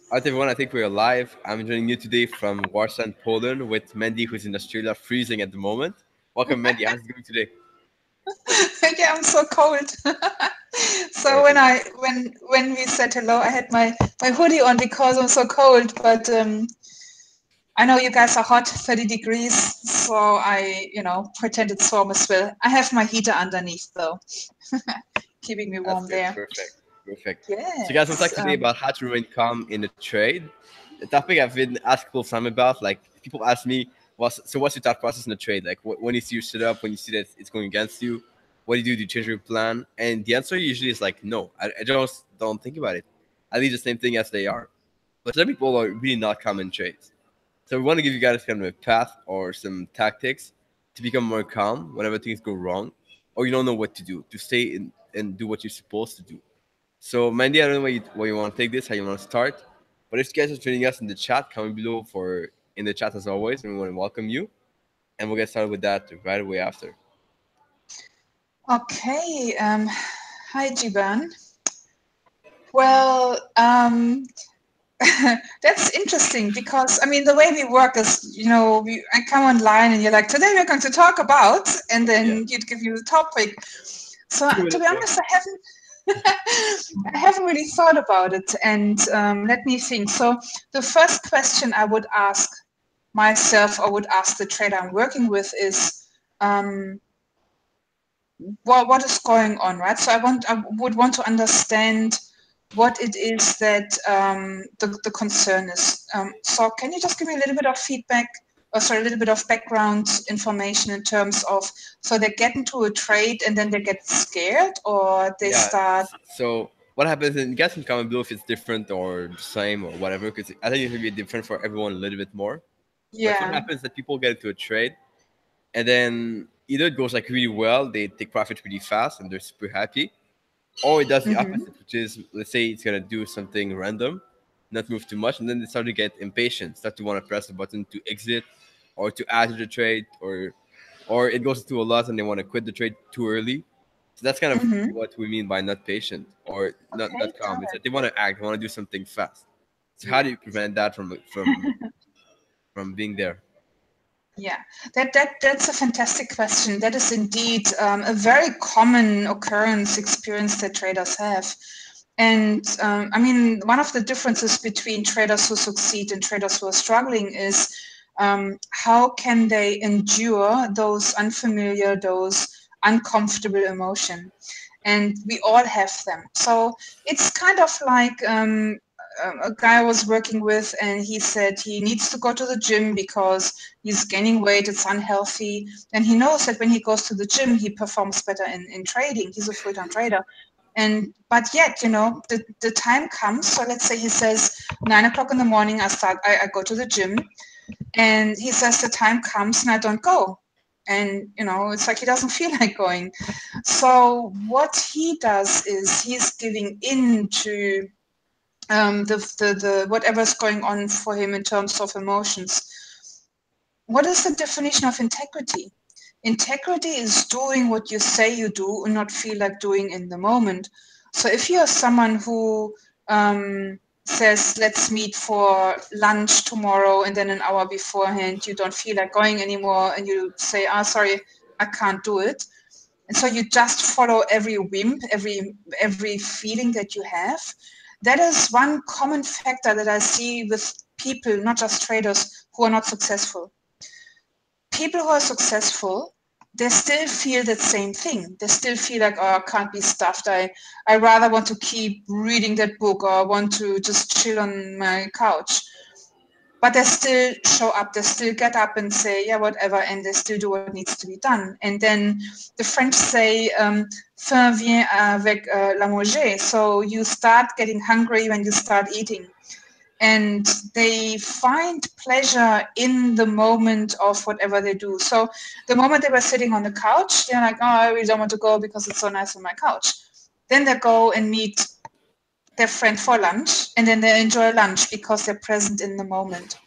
Alright, everyone, I think we're live. I'm joining you today from Warsaw, Poland, with Mandi, who's in Australia, freezing at the moment. Welcome, Mandi. How's it going today? Yeah, I'm so cold. So when Perfect. I when we said hello, I had my hoodie on because I'm so cold. But I know you guys are hot, 30 degrees, so I pretend it's warm as well. I have my heater underneath though, keeping me That's warm good. there. Perfect. Perfect. So, guys, we'll talk Yes. today about how to remain calm in a trade. The topic I've been asked people some about. Like, people ask me, what's your thought process in a trade? Like, when you see your setup, when you see that it's going against you, what do you do? Do you change your plan? And the answer usually is like, no. I just don't think about it. I leave the same thing as they are. But some people are really not calm in trades. So we want to give you guys kind of a path or some tactics to become more calm whenever things go wrong or you don't know what to do, to stay in and do what you're supposed to do. So Mandy, I don't know where you want to take this, how you want to start. But if you guys are joining us in the chat, comment below for in the chat as always, and we want to welcome you. And we'll get started with that right away after. Okay. Hi, Jiban. Well, that's interesting because I mean the way we work is, I come online and you're like, today we're going to talk about, and Yeah. then you'd give you the topic. So Two to minutes be more. honest, I haven't really thought about it. And let me think. So the first question I would ask myself, or would ask the trader I'm working with, is, um, what is going on, right? So I would want to understand what it is that the concern is. So can you just give me a little bit of feedback, or sorry, a little bit of background information in terms of, so they get into a trade and then they get scared, or they Yeah. start. So what happens? And you guys can comment below if it's different or the same or whatever, because I think it's gonna be different for everyone a little bit more. But what Yeah. happens is that people get into a trade and then either it goes like really well, they take profit really fast and they're super happy, or it does the Mm-hmm. opposite, which is let's say it's gonna do something random, not move too much, and then they start to get impatient, start to want to press a button to exit or to add to the trade, or it goes into a loss and they want to quit the trade too early. So that's kind of Mm-hmm. what we mean by not patient or not Okay, calm. got Is that it. they want to act, they want to do something fast. So how Yeah. do you prevent that from being there? Yeah, that's a fantastic question. That is indeed a very common occurrence experience that traders have. And I mean, one of the differences between traders who succeed and traders who are struggling is, how can they endure those unfamiliar, those uncomfortable emotion? And we all have them. So it's kind of like, a guy I was working with, and he said he needs to go to the gym because he's gaining weight, it's unhealthy. And he knows that when he goes to the gym, he performs better in trading. He's a full-time trader. And but yet, the time comes. So let's say he says 9 o'clock in the morning, I go to the gym, and he says the time comes and I don't go. And it's like he doesn't feel like going. So what he does is he's giving in to the whatever's going on for him in terms of emotions. What is the definition of integrity? Integrity is doing what you say you do and not feel like doing in the moment. So if you're someone who says, let's meet for lunch tomorrow, and then an hour beforehand, you don't feel like going anymore, and you say, sorry, I can't do it. And so you just follow every whim, every feeling that you have. That is one common factor that I see with people, not just traders, who are not successful. People who are successful, they still feel that same thing. They still feel like, oh, I can't be stuffed. I rather want to keep reading that book, or I want to just chill on my couch. But they still show up, they still get up and say, yeah, whatever, and they still do what needs to be done. And then the French say, faim vient avec la manger. So you start getting hungry when you start eating. And they find pleasure in the moment of whatever they do. So the moment they were sitting on the couch, they're like, oh, I really don't want to go because it's so nice on my couch. Then they go and meet their friend for lunch, and then they enjoy lunch because they're present in the moment.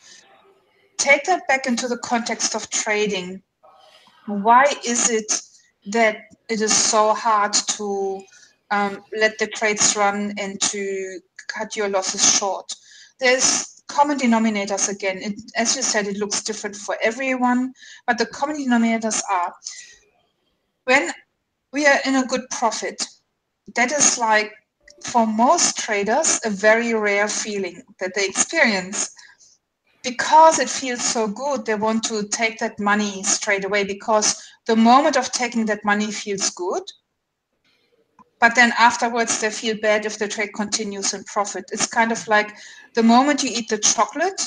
Take that back into the context of trading. Why is it that it is so hard to let the trades run and to cut your losses short? there's common denominators again. As you said, it looks different for everyone, but the common denominators are when we are in a good profit. That is like, for most traders, a very rare feeling that they experience. Because it feels so good, they want to take that money straight away, because the moment of taking that money feels good, but then afterwards they feel bad if the trade continues in profit. It's kind of like the moment you eat the chocolate,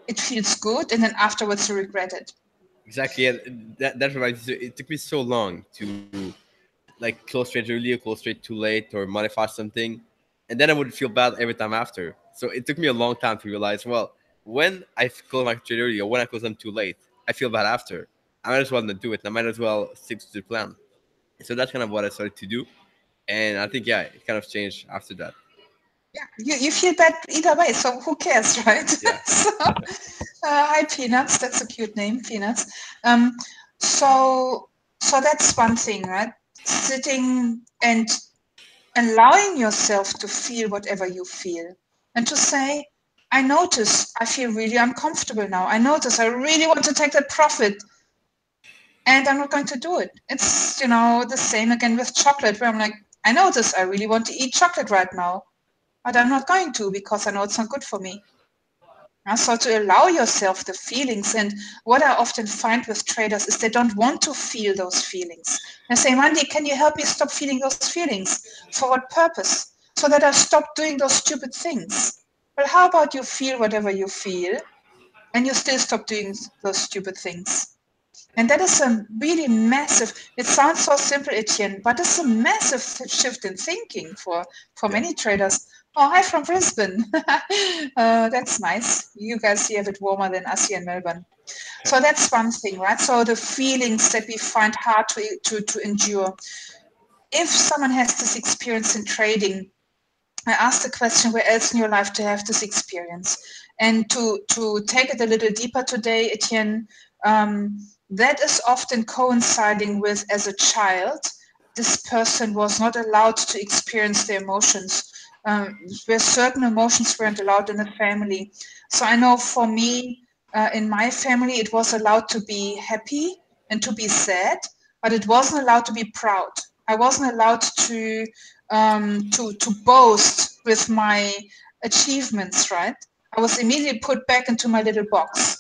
it feels good, and then afterwards you regret it. Exactly. Yeah, that reminds me. It took me so long to like close trade early or close trade too late or modify something, and then I would feel bad every time after. So it took me a long time to realize, well, when I close my trade early or when I close them too late, I feel bad after. I might as well not do it. I might as well stick to the plan. So that's kind of what I started to do, and I think it kind of changed after that. Yeah, you feel bad either way, so who cares, right? Yeah. So, hi, Peanuts. That's a cute name, Peanuts. Um, so, so that's one thing, right? Sitting and allowing yourself to feel whatever you feel, and to say, I notice I feel really uncomfortable now. I notice I really want to take that profit, and I'm not going to do it. It's, the same again with chocolate, where I'm like, I notice I really want to eat chocolate right now, but I'm not going to, because I know it's not good for me. So to allow yourself the feelings, and what I often find with traders is they don't want to feel those feelings. They say, Mandi, can you help me stop feeling those feelings? For what purpose? So that I stop doing those stupid things. Well, how about you feel whatever you feel, and you still stop doing those stupid things? And that is a really massive, it sounds so simple, Etienne, but it's a massive shift in thinking for Yeah. many traders. Oh, hi from Brisbane. That's nice. You guys here have it warmer than us here in Melbourne. So that's one thing, right? So the feelings that we find hard to endure. If someone has this experience in trading, I asked the question, where else in your life to have this experience? And to take it a little deeper today, Etienne, that is often coinciding with, as a child, this person was not allowed to experience the emotions, where certain emotions weren't allowed in the family. So I know for me, in my family, it was allowed to be happy and to be sad, but it wasn't allowed to be proud. I wasn't allowed to boast with my achievements, right? I was immediately put back into my little box.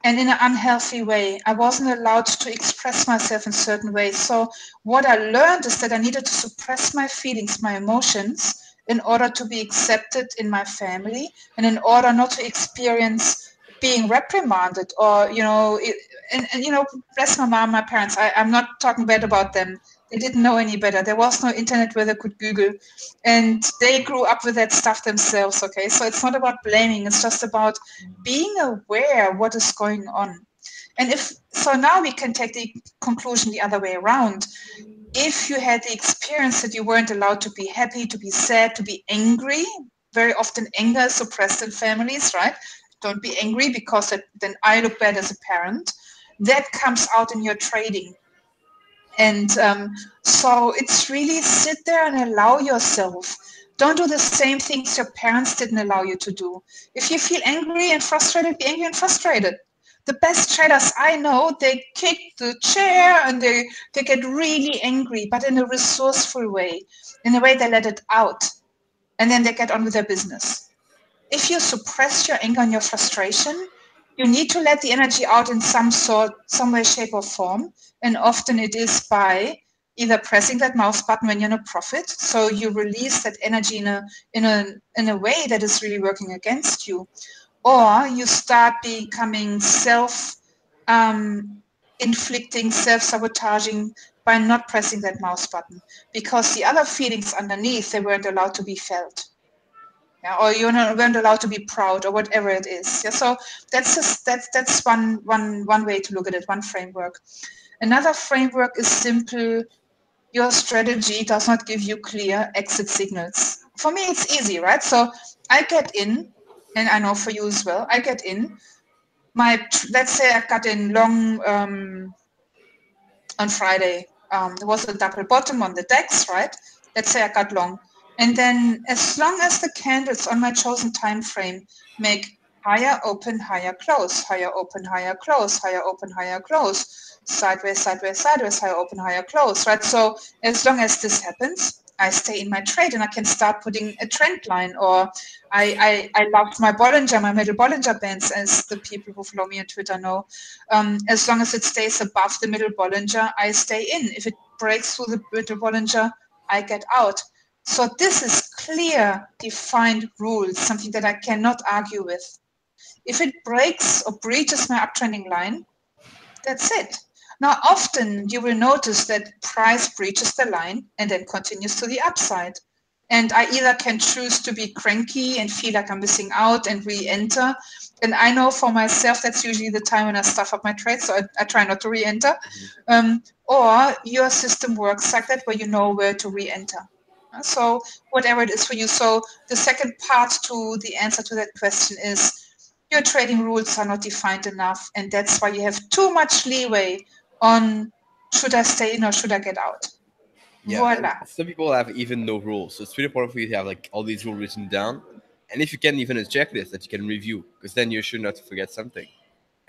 And in an unhealthy way. I wasn't allowed to express myself in certain ways. So what I learned is that I needed to suppress my feelings, my emotions, in order to be accepted in my family, and in order not to experience being reprimanded, or, bless my mom, my parents. I'm not talking bad about them. They didn't know any better. There was no internet where they could Google, and they grew up with that stuff themselves. Okay, so it's not about blaming. It's just about being aware what is going on. And if so, now we can take the conclusion the other way around. If you had the experience that you weren't allowed to be happy, to be sad, to be angry, very often anger is suppressed in families, right? Don't be angry, because then I look bad as a parent. That comes out in your trading. And so it's really sit there and allow yourself. Don't do the same things your parents didn't allow you to do. If you feel angry and frustrated, be angry and frustrated. The best traders I know, they kick the chair and they get really angry, but in a resourceful way, in a way they let it out, and then they get on with their business. If you suppress your anger and your frustration, you need to let the energy out in some way, shape, or form. And often it is by either pressing that mouse button when you're in a profit, so you release that energy in a way that is really working against you, or you start becoming inflicting, self-sabotaging by not pressing that mouse button, because the other feelings underneath, they weren't allowed to be felt. Yeah, or you weren't allowed to be proud, or whatever it is. Yeah, so that's one way to look at it, one framework. Another framework is simple. Your strategy does not give you clear exit signals. For me, it's easy, right? So I get in, and I know for you as well. I get in. Let's say I got in long on Friday. There was a double bottom on the DAX, right? Let's say I got long. And then as long as the candles on my chosen time frame make higher open, higher close, higher open, higher close, higher open, higher close, sideways, sideways, sideways, higher open, higher close, right? So as long as this happens, I stay in my trade and I can start putting a trend line, or I love my Bollinger, my middle Bollinger bands, as the people who follow me on Twitter know. As long as it stays above the middle Bollinger, I stay in. If it breaks through the middle Bollinger, I get out. So this is clear, defined rules, something that I cannot argue with. If it breaks or breaches my uptrending line, that's it. Now, often you will notice that price breaches the line and then continues to the upside. And I either can choose to be cranky and feel like I'm missing out and re-enter. And I know for myself, that's usually the time when I stuff up my trades, so I try not to re-enter. Or your system works like that, where you know where to re-enter. So whatever it is for you. So the second part to the answer to that question is, your trading rules are not defined enough, and that's why you have too much leeway on should I stay in or should I get out. Yeah, Voila. some people have even no rules, so it's really important for you to have like all these rules written down, and if you can, even a checklist that you can review, because then you're sure not to forget something.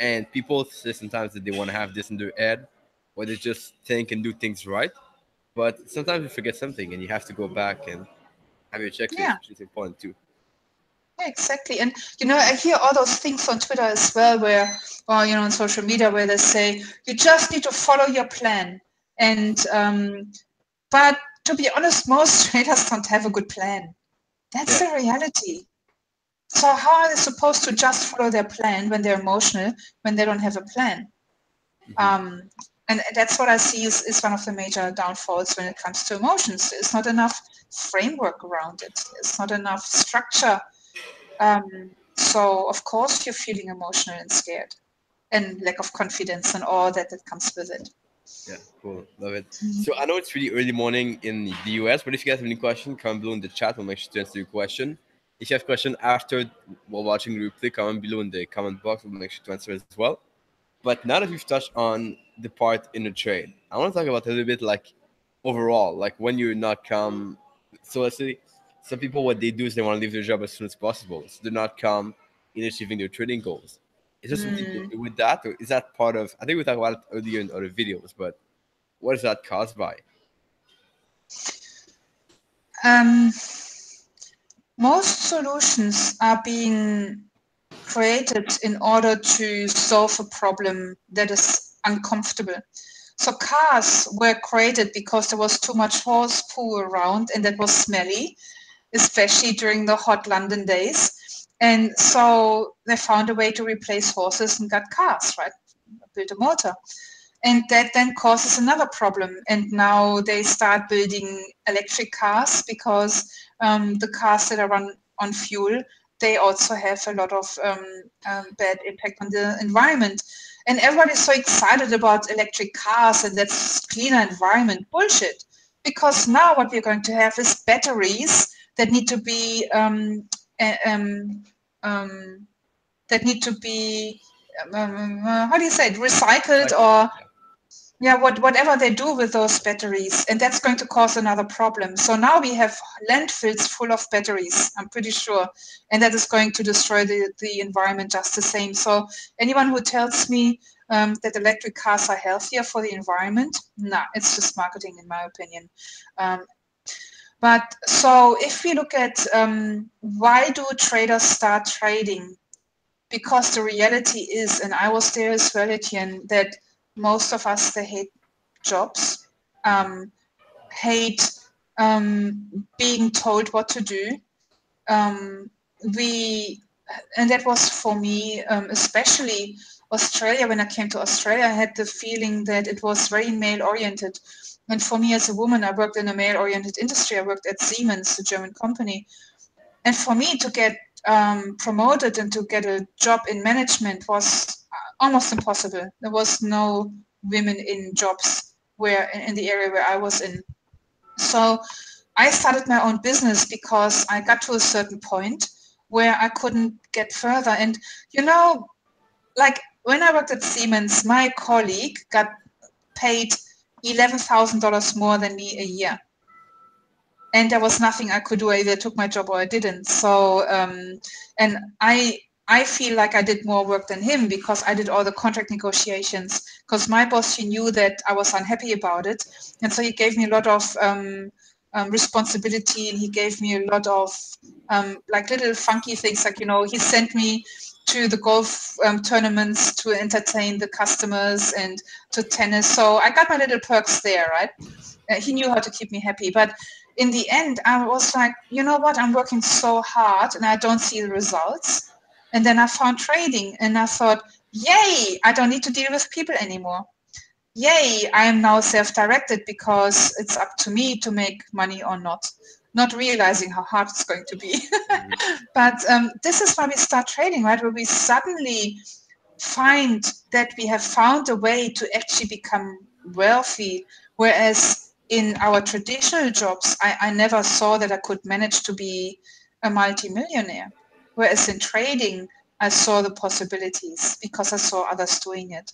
And people say sometimes that they want to have this in their head, or they just think and do things right, but sometimes you forget something, and you have to go back and have your checklist, Yeah. which is important too. Yeah, exactly. And, I hear all those things on Twitter as well, where, or, on social media, where they say, you just need to follow your plan. And, but to be honest, most traders don't have a good plan. That's the reality. So how are they supposed to just follow their plan when they're emotional, when they don't have a plan? And that's what I see is one of the major downfalls when it comes to emotions. There's not enough framework around it. There's not enough structure. So of course you're feeling emotional and scared, and lack of confidence and all that comes with it. Yeah, cool. Love it. So I know it's really early morning in the US, but if you guys have any question, comment below in the chat. We'll make sure to answer your question. If you have a question after while watching the replay, comment below in the comment box. We'll make sure to answer as well. But now that we've touched on the part in the trade, I want to talk about a little bit like overall, like when you're not calm. So let's say some people, what they do is they want to leave their job as soon as possible. So they're not calm in achieving their trading goals. Is there something to do with that, or is that part of? I think we talked about it earlier in other videos, but what is that caused by? Most solutions are being created in order to solve a problem that is uncomfortable. So cars were created because there was too much horse poo around and that was smelly, especially during the hot London days. And so they found a way to replace horses and got cars, right? Build a motor. And that then causes another problem. And now they start building electric cars because the cars that are run on fuel, they also have a lot of bad impact on the environment. And everybody's so excited about electric cars and that's cleaner environment. Bullshit. Because now what we're going to have is batteries that need to be how do you say it, recycled, or whatever they do with those batteries, and that's going to cause another problem. So now we have landfills full of batteries, I'm pretty sure, and that is going to destroy the environment just the same. So anyone who tells me that electric cars are healthier for the environment, nah, it's just marketing in my opinion. But so if we look at why do traders start trading? Because the reality is, and I was there as well, Etienne, that most of us, they hate jobs, hate being told what to do. And that was for me, especially Australia. When I came to Australia, I had the feeling that it was very male-oriented. And for me as a woman, I worked in a male-oriented industry. I worked at Siemens, the German company. And for me to get promoted and to get a job in management was almost impossible. There was no women in jobs in the area where I was in. So I started my own business because I got to a certain point where I couldn't get further. And like when I worked at Siemens, my colleague got paid $11,000 more than me a year. and there was nothing I could do. I either took my job or I didn't. So, and I feel like I did more work than him because I did all the contract negotiations. Because my boss, he knew that I was unhappy about it, and so he gave me a lot of responsibility, and he gave me a lot of like little funky things. Like, you know, he sent me to the golf tournaments to entertain the customers and to tennis. So I got my little perks there, right? He knew how to keep me happy. But in the end, I was like, you know what? I'm working so hard and I don't see the results. And then I found trading and I thought, yay, I don't need to deal with people anymore. Yay, I am now self-directed because it's up to me to make money or not realizing how hard it's going to be. But this is why we start trading, right? Where we suddenly find that we have found a way to actually become wealthy, whereas in our traditional jobs, I never saw that I could manage to be a multimillionaire. Whereas in trading, I saw the possibilities because I saw others doing it.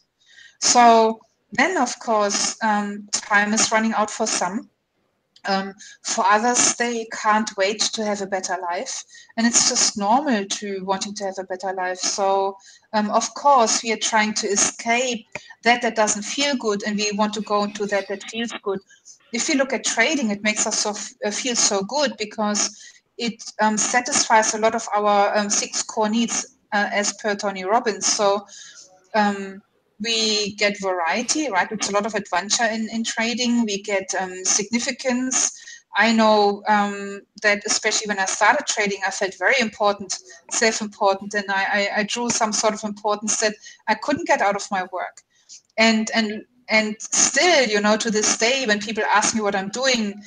So then, of course, time is running out for some. For others, they can't wait to have a better life. And it's just normal to wanting to have a better life. So, of course, we are trying to escape that doesn't feel good, and we want to go into that feels good. If you look at trading, it makes us feel so good because it satisfies a lot of our 6 core needs as per Tony Robbins. So we get variety, right? It's a lot of adventure in trading. We get significance. I know that especially when I started trading, I felt very important, self-important, and I drew some sort of importance that I couldn't get out of my work. And still, you know, to this day, when people ask me what I'm doing,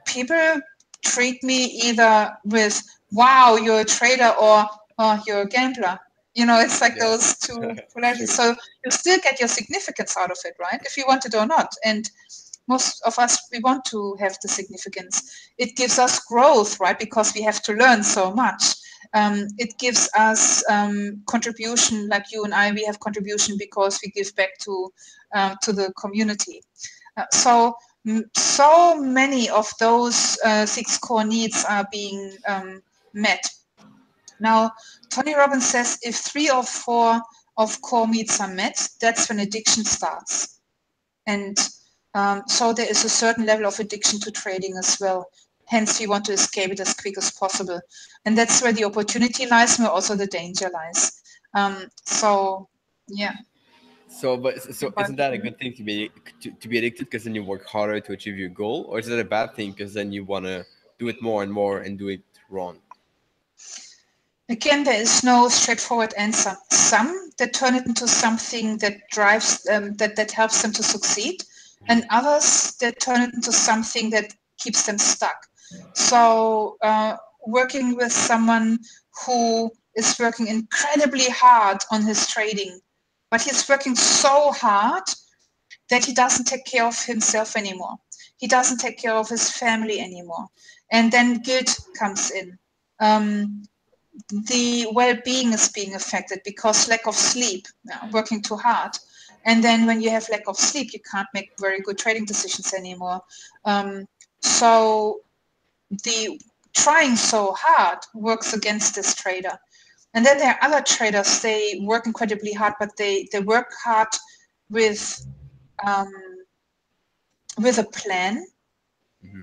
people treat me either with, wow, you're a trader, or oh, you're a gambler. You know, it's like those two polarities. So you still get your significance out of it, right? If you want it or not. And most of us, we want to have the significance. It gives us growth, right? Because we have to learn so much. It gives us contribution, like you and I, we have contribution because we give back to the community. So many of those 6 core needs are being met. Now, Tony Robbins says if 3 or 4 of core needs are met, that's when addiction starts. And so there is a certain level of addiction to trading as well. Hence, we want to escape it as quick as possible. And that's where the opportunity lies, where also the danger lies. So, yeah. So isn't that a good thing to be addicted because then you work harder to achieve your goal, or is it a bad thing because then you want to do it more and more and do it wrong? Again, there is no straightforward answer. Some that turn it into something that drives that helps them to succeed, and others that turn it into something that keeps them stuck. So working with someone who is working incredibly hard on his trading, but he's working so hard that he doesn't take care of himself anymore. He doesn't take care of his family anymore. And then guilt comes in. The well-being is being affected because lack of sleep, working too hard. And then when you have lack of sleep, you can't make very good trading decisions anymore. So the trying so hard works against this trader. And then there are other traders, they work incredibly hard, but they work hard with a plan.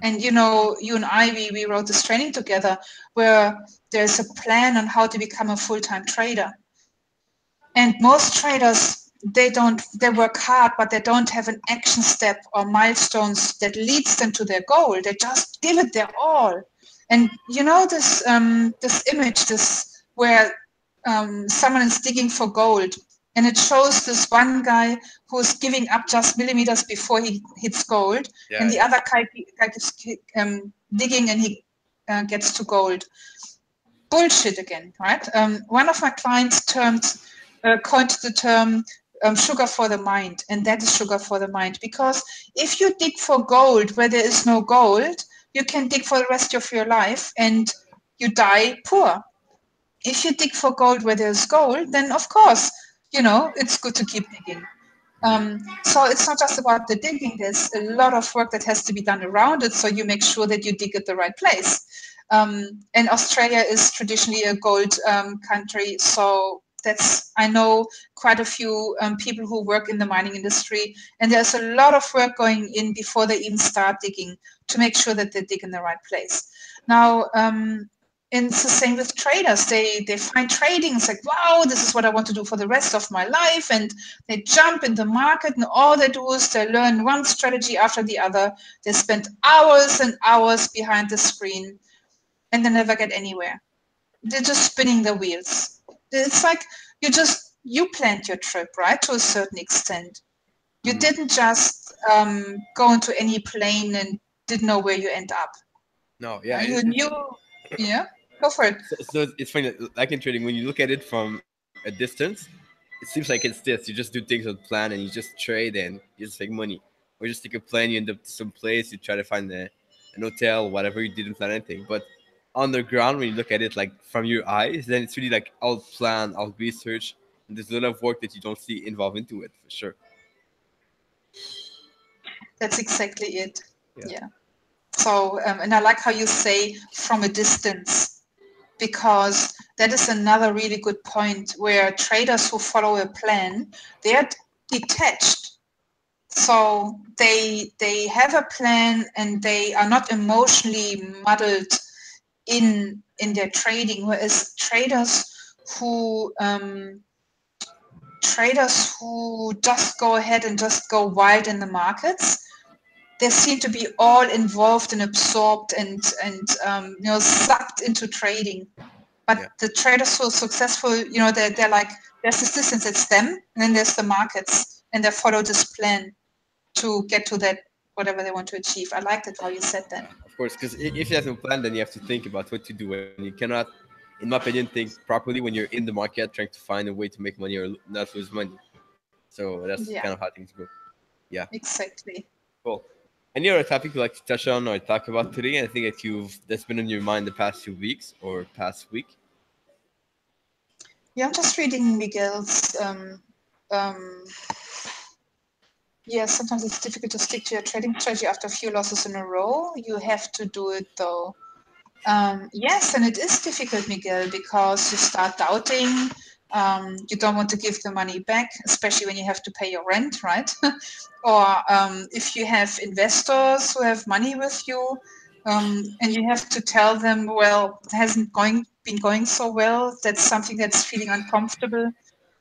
And, you know, you and I, we wrote this training together where there's a plan on how to become a full-time trader. And most traders, they work hard, but they don't have an action step or milestones that leads them to their goal. They just give it their all. And, you know, this image, where someone is digging for gold, and it shows this one guy who's giving up just millimeters before he hits gold, and the other guy keeps digging and he gets to gold. Bullshit again, right? One of my clients coined the term sugar for the mind, and that is sugar for the mind. Because if you dig for gold where there is no gold, you can dig for the rest of your life and you die poor. If you dig for gold where there's gold, then of course, you know, it's good to keep digging. So it's not just about the digging. There's a lot of work that has to be done around it, so you make sure that you dig at the right place. And Australia is traditionally a gold country, so I know quite a few people who work in the mining industry, and there's a lot of work going in before they even start digging to make sure that they dig in the right place. Now, and it's the same with traders. They find trading. It's like, wow, this is what I want to do for the rest of my life. And they jump in the market, and all they do is they learn one strategy after the other. They spend hours and hours behind the screen, and they never get anywhere. They're just spinning the wheels. It's like you planned your trip, right, to a certain extent. You didn't just go into any plane and didn't know where you end up. No, yeah, You knew, yeah. Go for it. So it's funny, like in trading, when you look at it from a distance, it seems like it's this. You just do things on plan and you just trade and you just make money. Or you just take a plane, you end up to some place, you try to find an hotel, whatever, you didn't plan anything. But on the ground, when you look at it like from your eyes, then it's really like all plan, all research, and there's a lot of work that you don't see involved into it, for sure. That's exactly it. Yeah. So, and I like how you say from a distance, because that is another really good point where traders who follow a plan, they are detached. So they have a plan and they are not emotionally muddled in their trading, whereas traders who just go ahead and just go wild in the markets, they seem to be all involved and absorbed and sucked into trading. But the traders who are successful, they're like, there's this distance, it's them, and then there's the markets, and they follow this plan to get to that whatever they want to achieve. I liked it how you said that. Of course, because if you have no plan, then you have to think about what to do, and you cannot, in my opinion, think properly when you're in the market trying to find a way to make money or not lose money. So that's kind of how things go. Yeah. Exactly. Cool. Any other topic you'd like to touch on or talk about today? I think that's been on your mind the past 2 weeks or past week. Yeah, I'm just reading Miguel's. Yeah, sometimes it's difficult to stick to your trading strategy after a few losses in a row. You have to do it though. Yes, and it is difficult, Miguel, because you start doubting. You don't want to give the money back, especially when you have to pay your rent, right? Or if you have investors who have money with you, and you have to tell them, well, it hasn't been going so well. That's something that's feeling uncomfortable.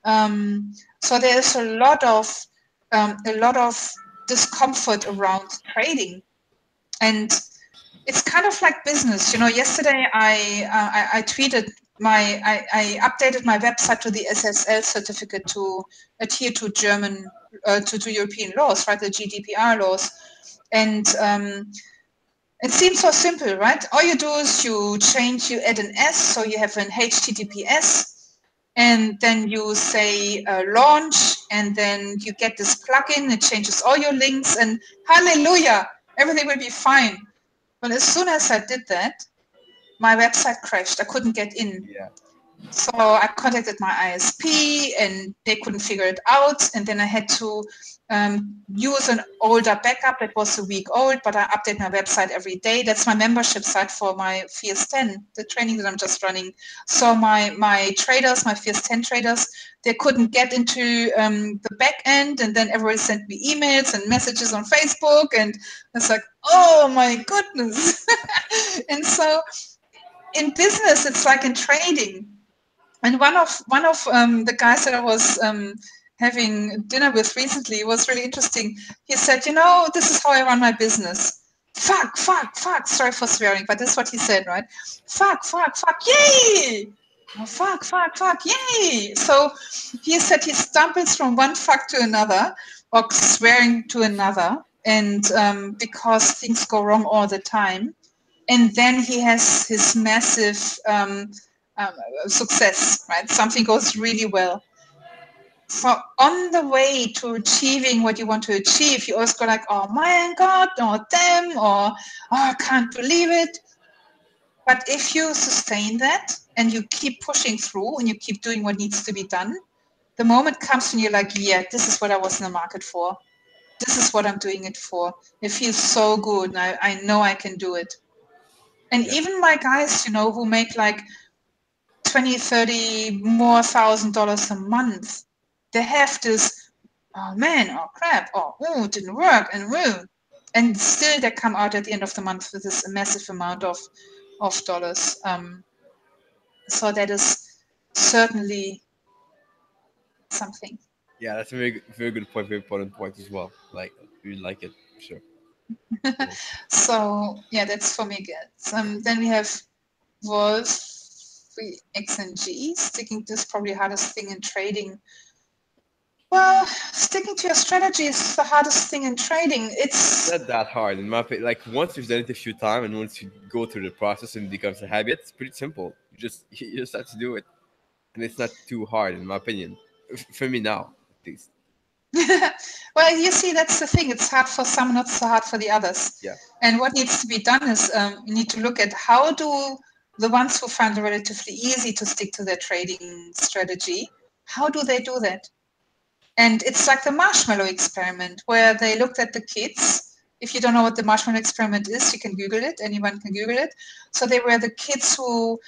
So there's a lot of discomfort around trading, and it's kind of like business. Yesterday I tweeted I updated my website to the SSL certificate to adhere to German to European laws, right? The GDPR laws, and it seems so simple, right? All you do is you add an S, so you have an HTTPS, and then you say launch, and then you get this plugin. It changes all your links, and hallelujah, everything will be fine. But as soon as I did that, my website crashed. I couldn't get in. Yeah. So I contacted my ISP and they couldn't figure it out. And then I had to use an older backup that was a week old, but I update my website every day. That's my membership site for my Fierce 10, the training that I'm just running. So my traders, my Fierce 10 traders, they couldn't get into the back end, and then everybody sent me emails and messages on Facebook, and it's like, oh my goodness. And so in business, it's like in trading. And one of the guys that I was having dinner with recently was really interesting. He said, this is how I run my business. Fuck. Sorry for swearing, but this is what he said, right? Fuck, yay! Oh, fuck, yay! So he said he stumbles from one fuck to another, or swearing to another, and because things go wrong all the time. And then he has his massive success, right? Something goes really well. So on the way to achieving what you want to achieve, you always go like, oh my God, or damn, or oh, I can't believe it. But if you sustain that and you keep pushing through and you keep doing what needs to be done, The moment comes when you're like, yeah, this is what I was in the market for. This is what I'm doing it for. It feels so good, and I know I can do it. And even my guys, you know, who make like 20, 30 more $1,000 a month, they have this, oh man, oh crap, oh, it didn't work, and still they come out at the end of the month with this massive amount of dollars. So that is certainly something. Yeah, that's a very good point, very important point as well. Like, we like it, for sure. So yeah, that's for me good. Then we have Wolf, X and G. Sticking to is probably the hardest thing in trading. Well, sticking to your strategy is the hardest thing in trading. It's not that hard in my opinion. Like, once you've done it a few times and once you go through the process and it becomes a habit, it's pretty simple. You just have to do it, and it's not too hard in my opinion. For me now, at least. well, you see, that's the thing. It's hard for some, not so hard for the others. Yeah. And what needs to be done is you need to look at how do the ones who find it relatively easy to stick to their trading strategy, how do they do that? And it's like the Marshmallow Experiment, where they looked at the kids. If you don't know what the Marshmallow Experiment is, you can Google it. Anyone can Google it. So they were the kids who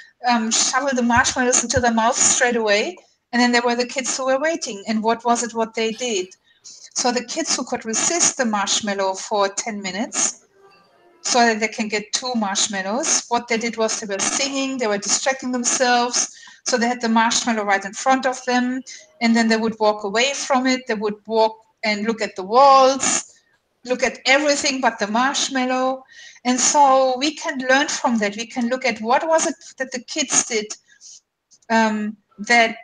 shoveled the marshmallows into their mouth straight away. And then there were the kids who were waiting. And what was it what they did? So the kids who could resist the marshmallow for 10 minutes, so that they can get 2 marshmallows, what they did was they were singing, they were distracting themselves. So they had the marshmallow right in front of them, and then they would walk away from it. They would walk and look at the walls, look at everything but the marshmallow. And so we can learn from that. We can look at what was it that the kids did that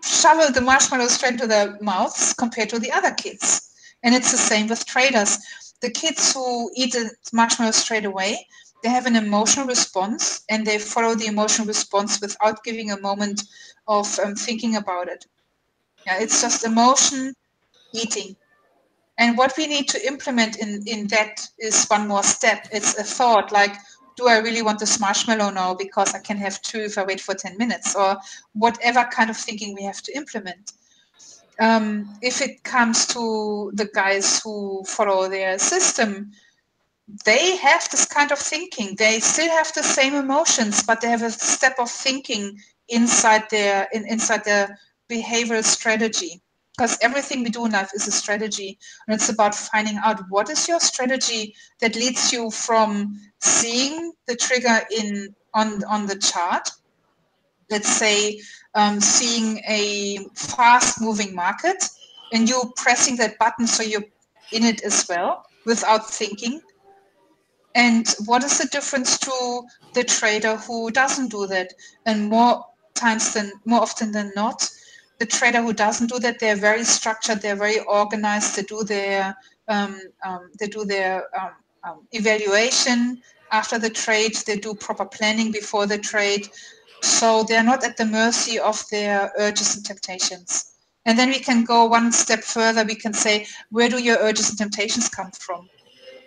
shoveled the marshmallow straight to their mouths compared to the other kids. And it's the same with traders. The kids who eat the marshmallow straight away, they have an emotional response, and they follow the emotional response without giving a moment of thinking about it. Yeah, it's just emotion, eating. And what we need to implement in that is one more step. It's a thought like, do I really want this marshmallow now because I can have 2 if I wait for 10 minutes, or whatever kind of thinking we have to implement. If it comes to the guys who follow their system, they have this kind of thinking. They still have the same emotions, but they have a step of thinking inside their behavioral strategy. Because everything we do in life is a strategy, and it's about finding out what is your strategy that leads you from seeing the trigger on the chart. Let's say seeing a fast-moving market, and you pressing that button so you're in it as well without thinking. And what is the difference to the trader who doesn't do that? And more often than not, the trader who doesn't do that, they're very structured, they're very organized, they do their evaluation after the trade, they do proper planning before the trade. So they're not at the mercy of their urges and temptations. And then we can go one step further. We can say, where do your urges and temptations come from?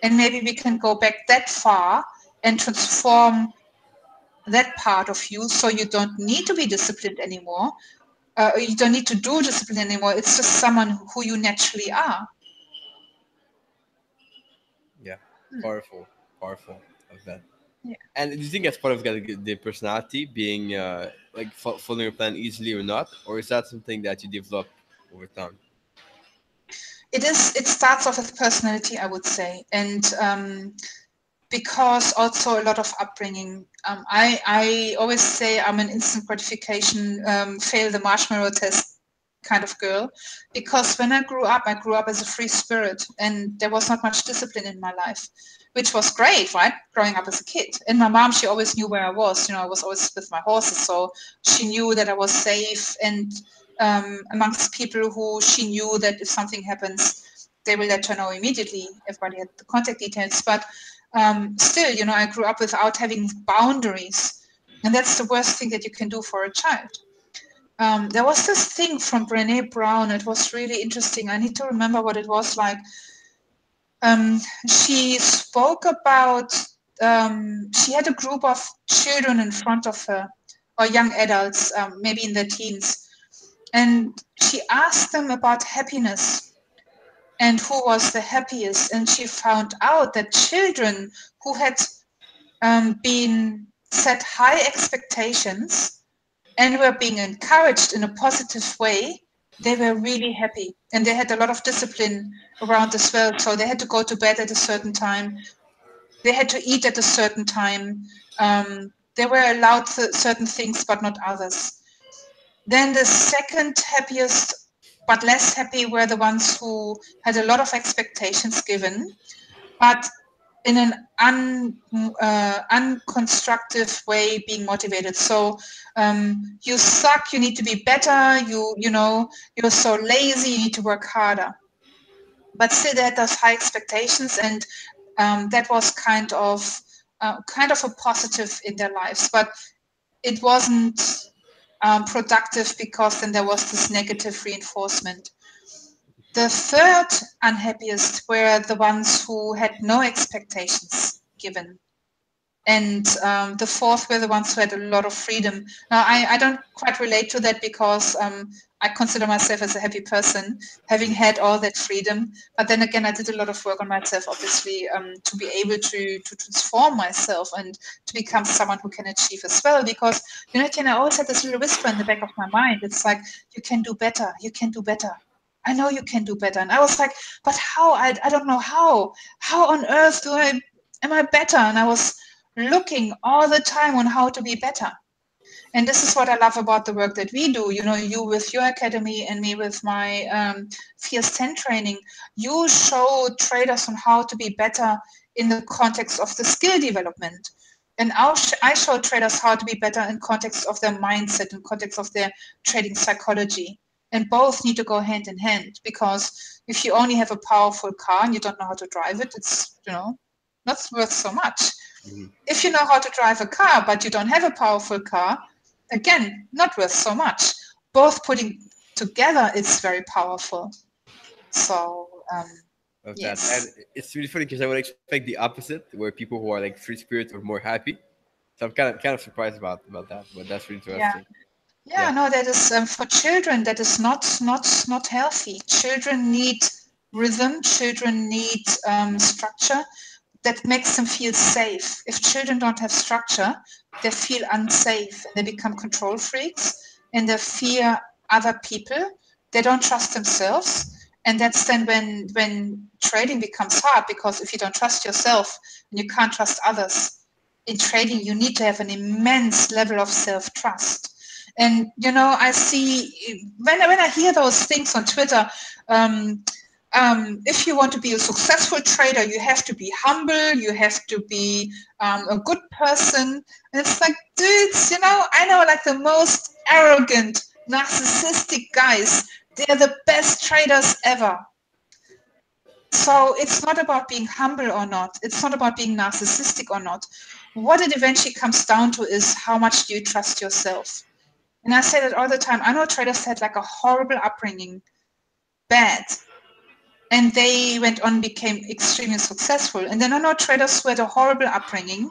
And maybe we can go back that far and transform that part of you so you don't need to be disciplined anymore. You don't need to do discipline anymore. It's just someone who you naturally are. Yeah, powerful of that. Yeah. And do you think that's part of the personality, being like following your plan easily or not, or is that something that you develop over time? It starts off with personality, I would say, and because also a lot of upbringing. I always say I'm an instant gratification, fail the marshmallow test kind of girl, because when I grew up as a free spirit, and there was not much discipline in my life, which was great, right? Growing up as a kid. And my mom, she always knew where I was. You know, I was always with my horses, so she knew that I was safe, and amongst people who she knew that if something happens, they will let her know immediately. Everybody had the contact details, but still, you know, I grew up without having boundaries, and that's the worst thing that you can do for a child. There was this thing from Brené Brown. It was really interesting. I need to remember what it was like. She spoke about, she had a group of children in front of her, or young adults, maybe in their teens. And she asked them about happiness and who was the happiest. And she found out that children who had been set high expectations and were being encouraged in a positive way, they were really happy. And they had a lot of discipline around as well. So they had to go to bed at a certain time. They had to eat at a certain time. They were allowed certain things, but not others. Then the second happiest, but less happy, were the ones who had a lot of expectations given, but in an unconstructive way, being motivated. So you suck, you need to be better, you're so lazy, you need to work harder. But still they had those high expectations, and that was kind of a positive in their lives. But it wasn't productive, because then there was this negative reinforcement. The third unhappiest were the ones who had no expectations given. And the fourth were the ones who had a lot of freedom. Now, I don't quite relate to that, because I consider myself as a happy person, having had all that freedom. But then again, I did a lot of work on myself, obviously, to be able to transform myself and to become someone who can achieve as well. Because, Etienne, I always had this little whisper in the back of my mind. It's like, you can do better. You can do better. I know you can do better. And I was like, but how? I don't know how. How on earth am I better? And I was looking all the time on how to be better. And this is what I love about the work that we do. You with your academy and me with my Fierce 10 training, you show traders on how to be better in the context of the skill development. And I show traders how to be better in context of their mindset, in context of their trading psychology. And both need to go hand in hand, because if you only have a powerful car and you don't know how to drive it, it's, not worth so much. Mm-hmm. If you know how to drive a car, but you don't have a powerful car, again, not worth so much. Both putting together is very powerful. So, yes. That. And it's really funny, because I would expect the opposite, where people who are like free spirit are more happy. So I'm kind of surprised about that, but that's really interesting. Yeah, no, that is for children. That is not healthy. Children need rhythm. Children need structure that makes them feel safe. If children don't have structure, they feel unsafe. They become control freaks, and they fear other people. They don't trust themselves, and that's then when trading becomes hard, because if you don't trust yourself and you can't trust others, in trading you need to have an immense level of self-trust. And I see when I hear those things on Twitter, if you want to be a successful trader, you have to be humble, you have to be a good person. And it's like, dudes, I know like the most arrogant, narcissistic guys. They're the best traders ever. So it's not about being humble or not. It's not about being narcissistic or not. What it eventually comes down to is, how much do you trust yourself? And I say that all the time. I know traders had like a horrible upbringing, bad. And they went on, became extremely successful. And then I know traders who had a horrible upbringing,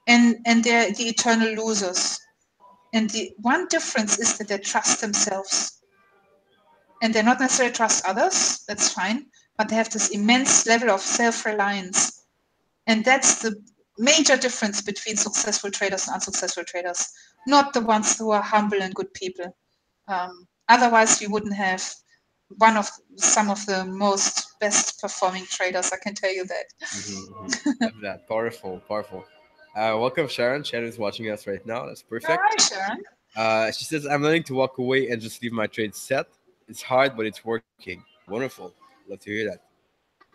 and they're the eternal losers. And the one difference is that they trust themselves. And they not necessarily trust others, that's fine, but they have this immense level of self-reliance. And that's the major difference between successful traders and unsuccessful traders, not the ones who are humble and good people. Otherwise, we wouldn't have some of the most best performing traders. I can tell you that. Love that. Powerful. Welcome, Sharon. Sharon is watching us right now. That's perfect. Hi, Sharon. She says, I'm learning to walk away and just leave my trade set. It's hard, but it's working. Wonderful. Love to hear that.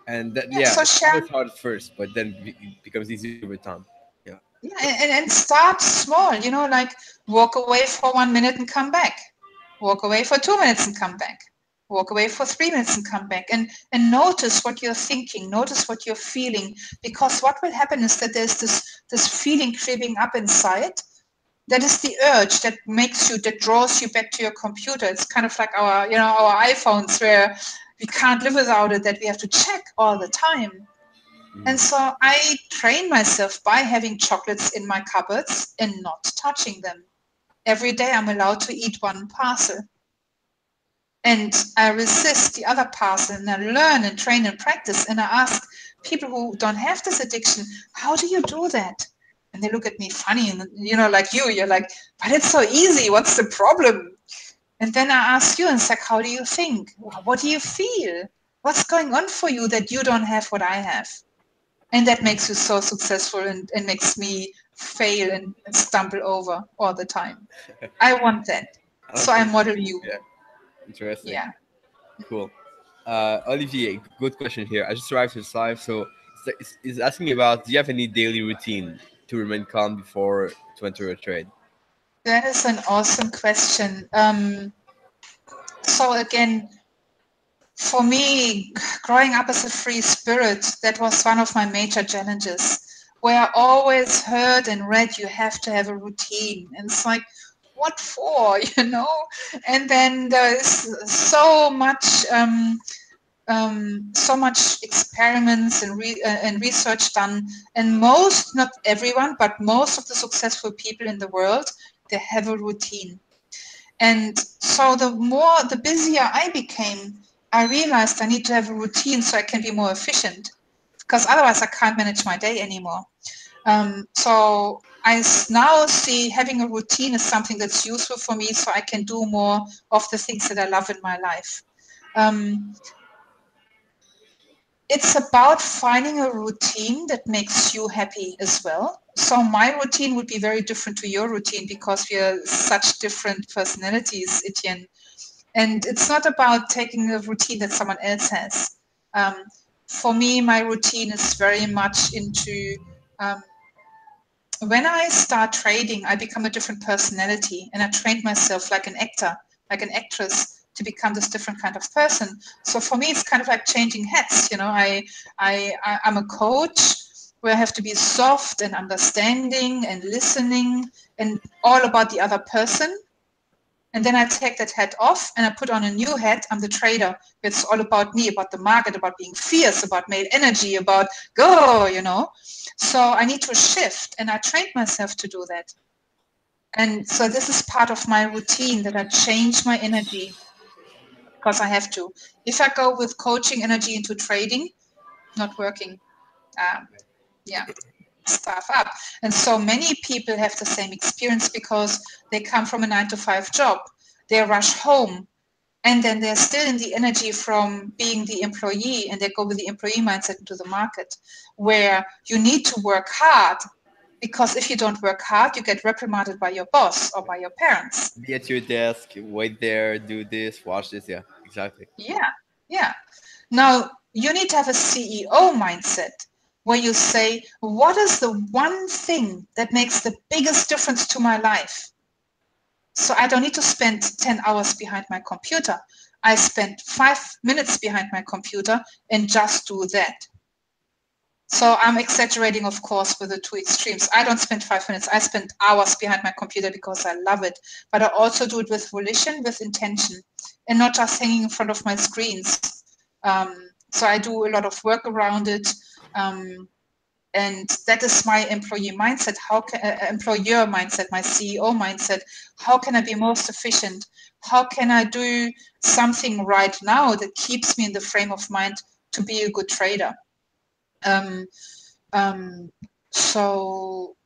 And that, so Sharon, it's hard at first, but then it becomes easier with time. Yeah, and start small, like walk away for 1 minute and come back. Walk away for 2 minutes and come back. Walk away for 3 minutes and come back. And notice what you're thinking. Notice what you're feeling. Because what will happen is that there's this feeling creeping up inside. That is the urge that draws you back to your computer. It's kind of like our iPhones, where we can't live without it, that we have to check all the time. And so I train myself by having chocolates in my cupboards and not touching them. Every day I'm allowed to eat one parcel. And I resist the other path, and I learn and train and practice. And I ask people who don't have this addiction, how do you do that? And they look at me funny, and like you're like, but it's so easy. What's the problem? And then I ask you, and it's like, how do you think? What do you feel? What's going on for you that you don't have what I have? And that makes you so successful and makes me fail and stumble over all the time. I want that. So I model you. Yeah, interesting. Yeah. Cool. Olivier, good question here. I just arrived to this live, so it's asking about, do you have any daily routine to remain calm before to enter a trade? That is an awesome question. So again, for me, growing up as a free spirit, that was one of my major challenges, where I always heard and read you have to have a routine. And it's like, what for, And then there's so much experiments and research done, and not everyone, but most of the successful people in the world, they have a routine. And so the busier I became, I realized I need to have a routine so I can be more efficient, because otherwise I can't manage my day anymore. So I now see having a routine as something that's useful for me, so I can do more of the things that I love in my life. It's about finding a routine that makes you happy as well. So my routine would be very different to your routine, because we are such different personalities, Etienne. And it's not about taking a routine that someone else has. For me, my routine is very much into when I start trading, I become a different personality, and I trained myself like an actor, like an actress, to become this different kind of person. So for me, it's kind of like changing hats. I'm a coach where I have to be soft and understanding and listening and all about the other person. And then I take that hat off and I put on a new hat. I'm the trader. It's all about me, about the market, about being fierce, about male energy, about go. So I need to shift, and I trained myself to do that. And so this is part of my routine, that I change my energy, because I have to. If I go with coaching energy into trading, not working. Stuff up. And so many people have the same experience, because they come from a 9-to-5 job. They rush home, and then they're still in the energy from being the employee, and they go with the employee mindset into the market, where you need to work hard, because if you don't work hard, you get reprimanded by your boss or by your parents. Be at your desk, wait there, do this, watch this. Yeah, exactly. Yeah. Now, you need to have a CEO mindset, where you say, what is the one thing that makes the biggest difference to my life? So I don't need to spend 10 hours behind my computer. I spend 5 minutes behind my computer and just do that. So I'm exaggerating, of course, with the two extremes. I don't spend 5 minutes. I spend hours behind my computer because I love it. But I also do it with volition, with intention, and not just hanging in front of my screens. So I do a lot of work around it. And that is my employee mindset. Employer mindset, my CEO mindset. How can I be most efficient? How can I do something right now that keeps me in the frame of mind to be a good trader? So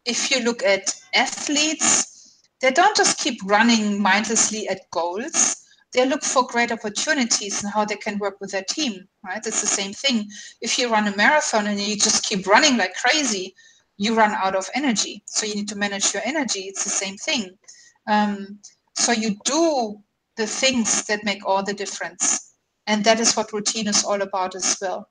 if you look at athletes, they don't just keep running mindlessly at goals. They look for great opportunities and how they can work with their team, right? It's the same thing. If you run a marathon and you just keep running like crazy, you run out of energy. So you need to manage your energy. It's the same thing. So you do the things that make all the difference. And that is what routine is all about as well.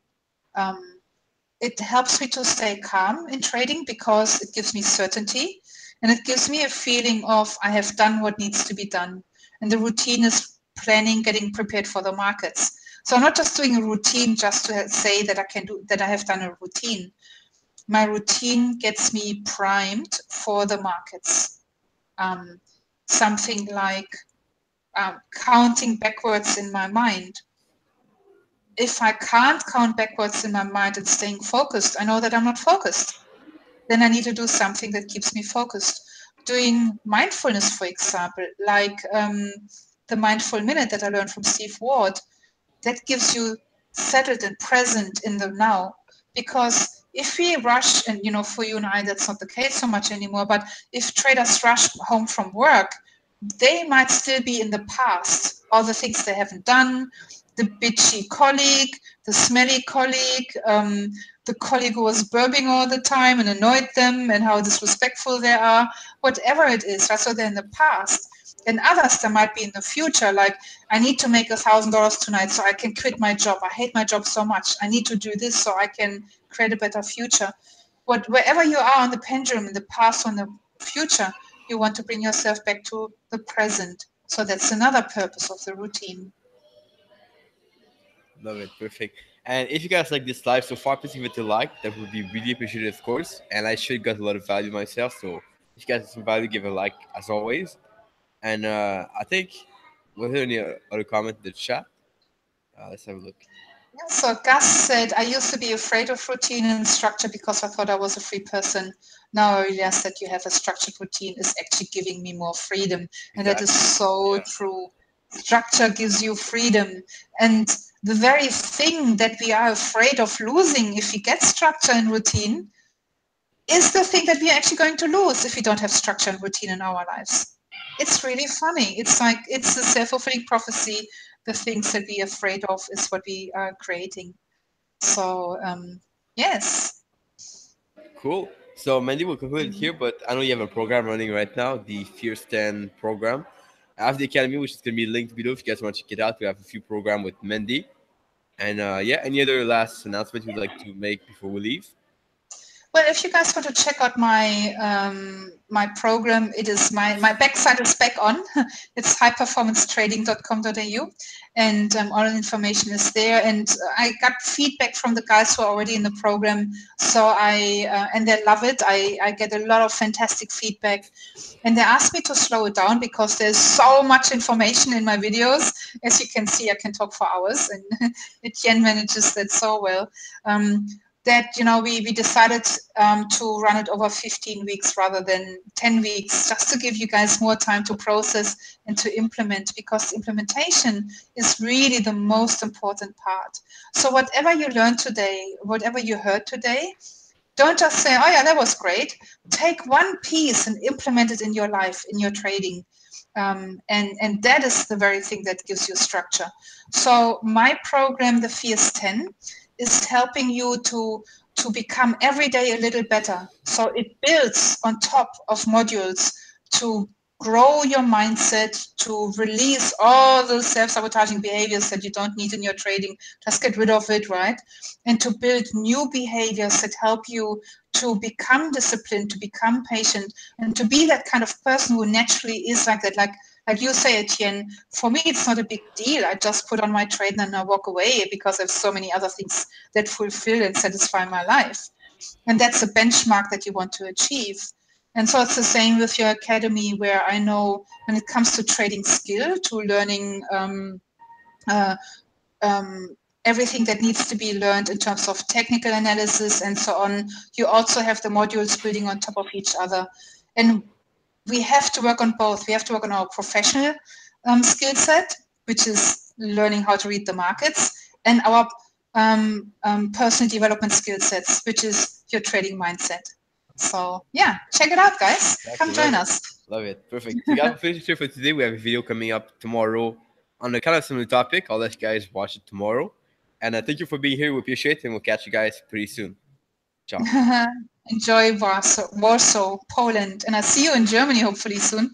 It helps me to stay calm in trading, because it gives me certainty, and it gives me a feeling of I have done what needs to be done. And the routine is planning, getting prepared for the markets. So I'm not just doing a routine just to say that I have done a routine. My routine gets me primed for the markets. Something like counting backwards in my mind. If I can't count backwards in my mind and staying focused, I know that I'm not focused. Then I need to do something that keeps me focused. Doing mindfulness, for example, like the mindful minute that I learned from Steve Ward, that gives you settled and present in the now. Because if we rush, and for you and I, that's not the case so much anymore, but if traders rush home from work, they might still be in the past, all the things they haven't done, the bitchy colleague, the smelly colleague, the colleague who was burping all the time and annoyed them, and how disrespectful they are, whatever it is, right? So they're in the past. And others, there might be in the future, like, I need to make $1,000 tonight so I can quit my job. I hate my job so much. I need to do this so I can create a better future. Wherever you are on the pendulum, in the past or in the future, you want to bring yourself back to the present. So that's another purpose of the routine. Love it. Perfect. And if you guys like this live so far, please give it a like. That would be really appreciated, of course. And I sure got a lot of value myself. So if you guys have some value, give a like as always. And I think, was there any other comment in the chat? Let's have a look. Yeah, so Gus said, I used to be afraid of routine and structure because I thought I was a free person. Now I realize that you have a structured routine is actually giving me more freedom. And that is so true. Structure gives you freedom. And the very thing that we are afraid of losing if we get structure and routine is the thing that we are actually going to lose if we don't have structure and routine in our lives. It's really funny. It's like, it's a self-fulfilling prophecy. The things that we are afraid of is what we are creating. So, yes. Cool. So Mandy will conclude it here, but I know you have a program running right now, the Fierce 10 program. I have the Academy, which is going to be linked below if you guys want to check it out. We have a few programs with Mandy. And yeah, any other last announcement you'd like to make before we leave? Well, if you guys want to check out my my program, it is my backside is back on. It's highperformancetrading.com.au, and all the information is there. And I got feedback from the guys who are already in the program, so and they love it. I get a lot of fantastic feedback, and they asked me to slow it down because there's so much information in my videos. As you can see, I can talk for hours, and Etienne manages that so well. That we decided to run it over 15 weeks rather than 10 weeks, just to give you guys more time to process and to implement, because implementation is really the most important part. So whatever you learned today, whatever you heard today, don't just say, oh yeah, that was great. Take one piece and implement it in your life, in your trading. And that is the very thing that gives you structure. So my program, the Fierce 10, is helping you to become every day a little better. So it builds on top of modules to grow your mindset, to release all those self-sabotaging behaviors that you don't need in your trading. Just get rid of it, right? And to build new behaviors that help you to become disciplined, to become patient, and to be that kind of person who naturally is like that. Like you say, Etienne, for me, it's not a big deal. I just put on my trade and I walk away because I have so many other things that fulfill and satisfy my life. And that's a benchmark that you want to achieve. And so it's the same with your academy, where I know when it comes to trading skill, to learning everything that needs to be learned in terms of technical analysis and so on, you also have the modules building on top of each other. And we have to work on both. We have to work on our professional skill set, which is learning how to read the markets, and our personal development skill sets, which is your trading mindset. So yeah, check it out, guys. Come join us. Love it. Perfect. So guys, we'll finish here for today. We have a video coming up tomorrow on a kind of similar topic. I'll let you guys watch it tomorrow. And thank you for being here. We appreciate it, and we'll catch you guys pretty soon. Ciao. Enjoy Warsaw, Poland, and I see you in Germany hopefully soon.